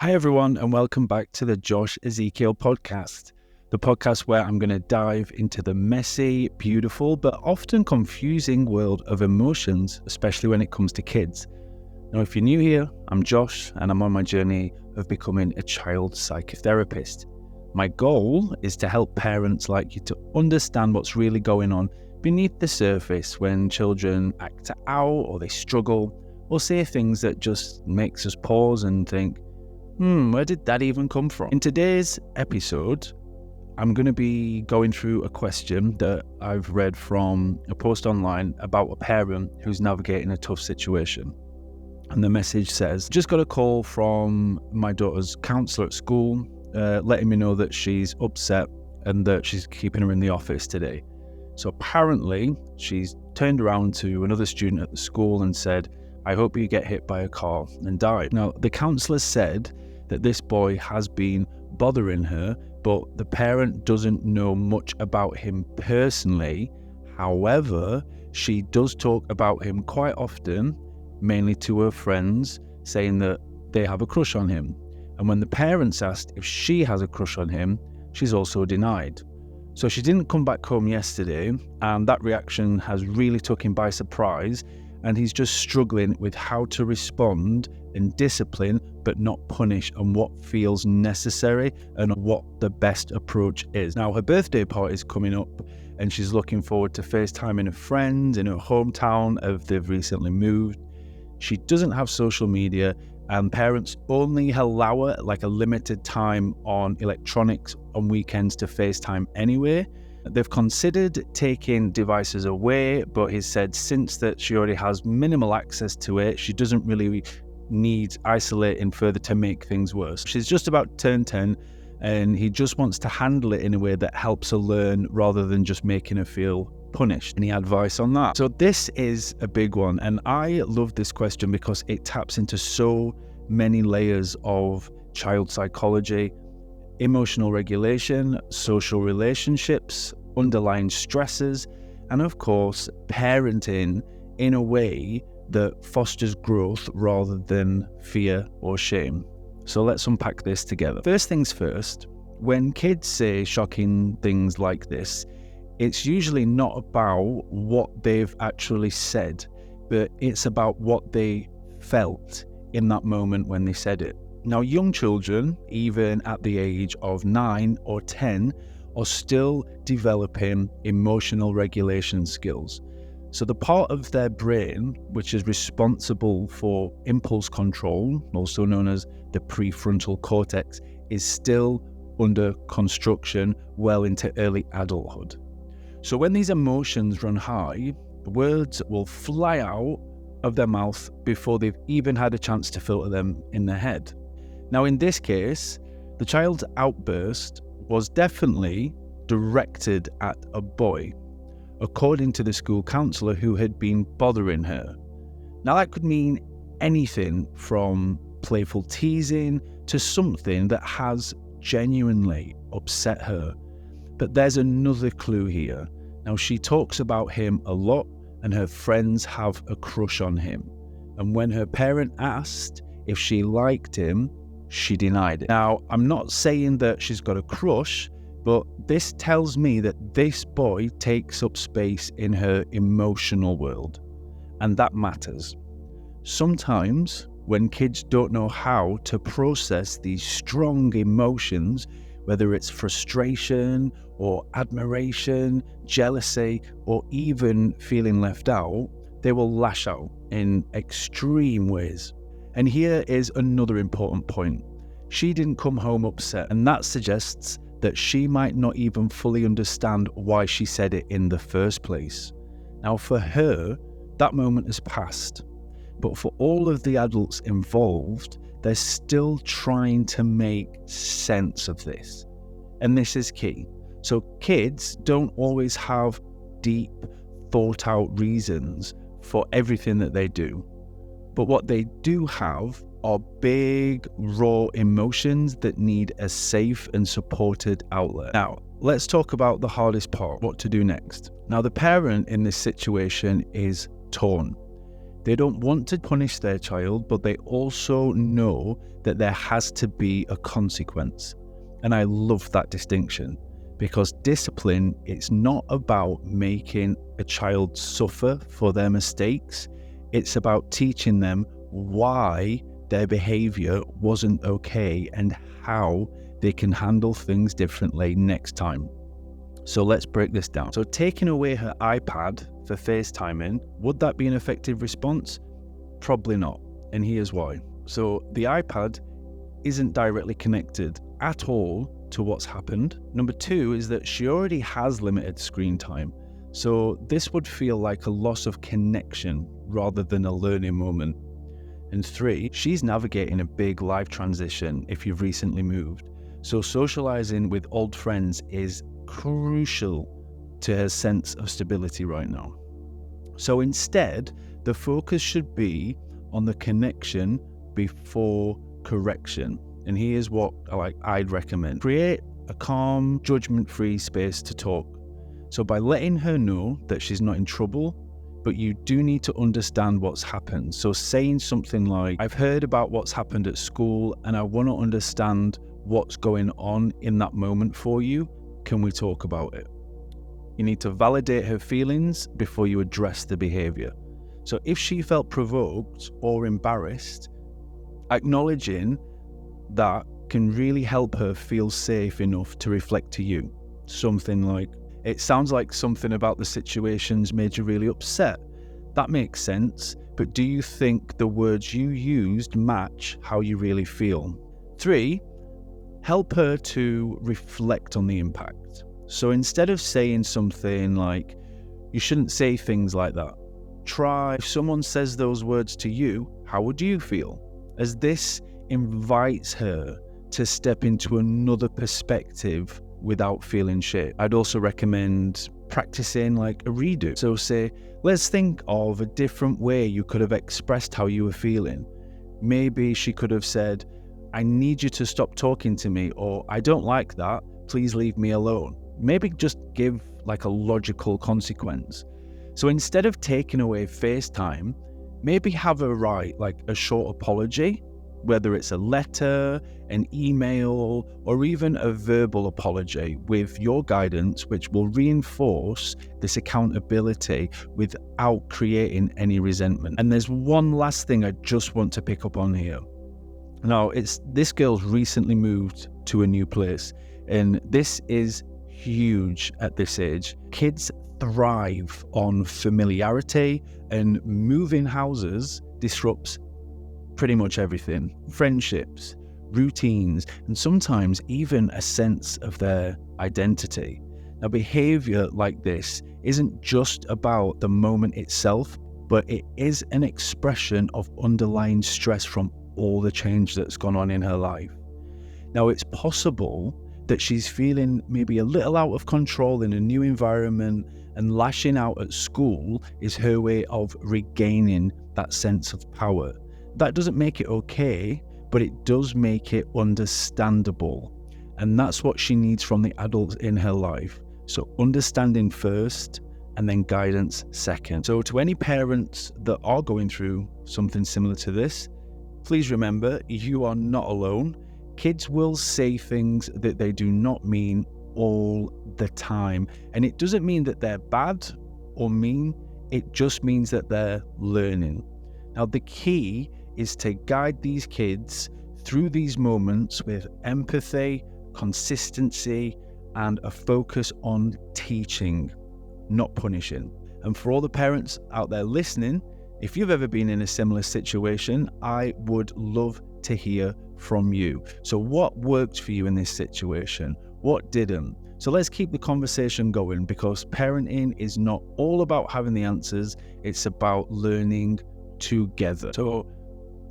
Hi everyone, and welcome back to the Josh Ezekiel podcast, the podcast where I'm going to dive into the messy, beautiful, but often confusing world of emotions, especially when it comes to kids. Now, if you're new here, I'm Josh, and I'm on my journey of becoming a child psychotherapist. My goal is to help parents like you to understand what's really going on beneath the surface when children act out or they struggle or say things that just makes us pause and think, where did that even come from? In today's episode, I'm going to be going through a question that I've read from a post online about a parent who's navigating a tough situation. And the message says, just got a call from my daughter's counsellor at school, letting me know that she's upset and that she's keeping her in the office today. So apparently, she's turned around to another student at the school and said, I hope you get hit by a car and die. Now, the counsellor said that this boy has been bothering her, but the parent doesn't know much about him personally. However, she does talk about him quite often, mainly to her friends, saying that they have a crush on him. And when the parents asked if she has a crush on him, she's also denied. So she didn't come back home yesterday, and that reaction has really took him by surprise, and he's just struggling with how to respond and discipline but not punish, and what feels necessary and what the best approach is. Now, her birthday party is coming up and she's looking forward to FaceTiming her friends in her hometown as they've recently moved. She doesn't have social media, and parents only allow her like a limited time on electronics on weekends to FaceTime anyway. They've considered taking devices away, but he said since that she already has minimal access to it, she doesn't really need isolating further to make things worse. She's just about to turn 10, and he just wants to handle it in a way that helps her learn rather than just making her feel punished. Any advice on that? So this is a big one, and I love this question because it taps into so many layers of child psychology, emotional regulation, social relationships, underlying stresses, and of course, parenting in a way that fosters growth rather than fear or shame. So let's unpack this together. First things first, when kids say shocking things like this, it's usually not about what they've actually said, but it's about what they felt in that moment when they said it. Now, young children, even at the age of 9 or 10, are still developing emotional regulation skills. So the part of their brain which is responsible for impulse control, also known as the prefrontal cortex, is still under construction well into early adulthood. So when these emotions run high, words will fly out of their mouth before they've even had a chance to filter them in their head. Now, in this case, the child's outburst was definitely directed at a boy, according to the school counsellor who had been bothering her. Now, that could mean anything from playful teasing to something that has genuinely upset her. But there's another clue here. Now, she talks about him a lot, and her friends have a crush on him. And when her parent asked if she liked him, she denied it. Now, I'm not saying that she's got a crush, but this tells me that this boy takes up space in her emotional world, and that matters. Sometimes, when kids don't know how to process these strong emotions, whether it's frustration or admiration, jealousy, or even feeling left out, they will lash out in extreme ways. And here is another important point. She didn't come home upset, and that suggests that she might not even fully understand why she said it in the first place. Now, for her, that moment has passed. But for all of the adults involved, they're still trying to make sense of this. And this is key. So kids don't always have deep, thought-out reasons for everything that they do. But what they do have are big, raw emotions that need a safe and supported outlet. Now, let's talk about the hardest part, what to do next. Now, the parent in this situation is torn. They don't want to punish their child, but they also know that there has to be a consequence. And I love that distinction, because discipline, it's not about making a child suffer for their mistakes. It's about teaching them why their behavior wasn't okay and how they can handle things differently next time. So let's break this down. So taking away her iPad for FaceTiming, would that be an effective response? Probably not. And here's why. So the iPad isn't directly connected at all to what's happened. Number two is that she already has limited screen time. So this would feel like a loss of connection rather than a learning moment. And three, she's navigating a big life transition if you've recently moved. So socializing with old friends is crucial to her sense of stability right now. So instead, the focus should be on the connection before correction. And here's what I'd recommend. Create a calm, judgment-free space to talk. So by letting her know that she's not in trouble, but you do need to understand what's happened. So saying something like, I've heard about what's happened at school and I want to understand what's going on in that moment for you. Can we talk about it? You need to validate her feelings before you address the behavior. So if she felt provoked or embarrassed, acknowledging that can really help her feel safe enough to reflect to you. Something like, it sounds like something about the situation's made you really upset. That makes sense, but do you think the words you used match how you really feel? 3, help her to reflect on the impact. So instead of saying something like, you shouldn't say things like that, try, if someone says those words to you, how would you feel? As this invites her to step into another perspective without feeling shit. I'd also recommend practicing like a redo. So say, let's think of a different way you could have expressed how you were feeling. Maybe she could have said, I need you to stop talking to me, or I don't like that, please leave me alone. Maybe just give like a logical consequence. So instead of taking away FaceTime, maybe have her write like a short apology, whether it's a letter, an email, or even a verbal apology with your guidance, which will reinforce this accountability without creating any resentment. And there's one last thing I just want to pick up on here. Now, this girl's recently moved to a new place, and this is huge at this age. Kids thrive on familiarity, and moving houses disrupts pretty much everything. Friendships, routines, and sometimes even a sense of their identity. Now, behavior like this isn't just about the moment itself, but it is an expression of underlying stress from all the change that's gone on in her life. Now, it's possible that she's feeling maybe a little out of control in a new environment, and lashing out at school is her way of regaining that sense of power. That doesn't make it okay, but it does make it understandable. And that's what she needs from the adults in her life. So understanding first, and then guidance second. So to any parents that are going through something similar to this, please remember, you are not alone. Kids will say things that they do not mean all the time. And it doesn't mean that they're bad or mean, it just means that they're learning. Now, the key is to guide these kids through these moments with empathy, consistency, and a focus on teaching, not punishing. And for all the parents out there listening, if you've ever been in a similar situation, I would love to hear from you. So what worked for you in this situation? What didn't? So let's keep the conversation going, because parenting is not all about having the answers, it's about learning together. So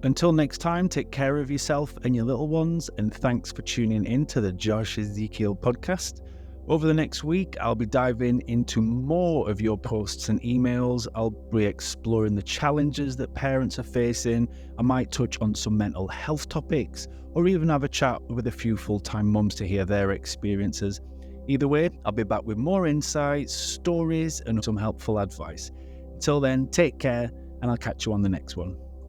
until next time, take care of yourself and your little ones, and thanks for tuning in to the Josh Ezekiel podcast. Over the next week, I'll be diving into more of your posts and emails. I'll be exploring the challenges that parents are facing. I might touch on some mental health topics, or even have a chat with a few full-time mums to hear their experiences. Either way, I'll be back with more insights, stories, and some helpful advice. Until then, take care, and I'll catch you on the next one.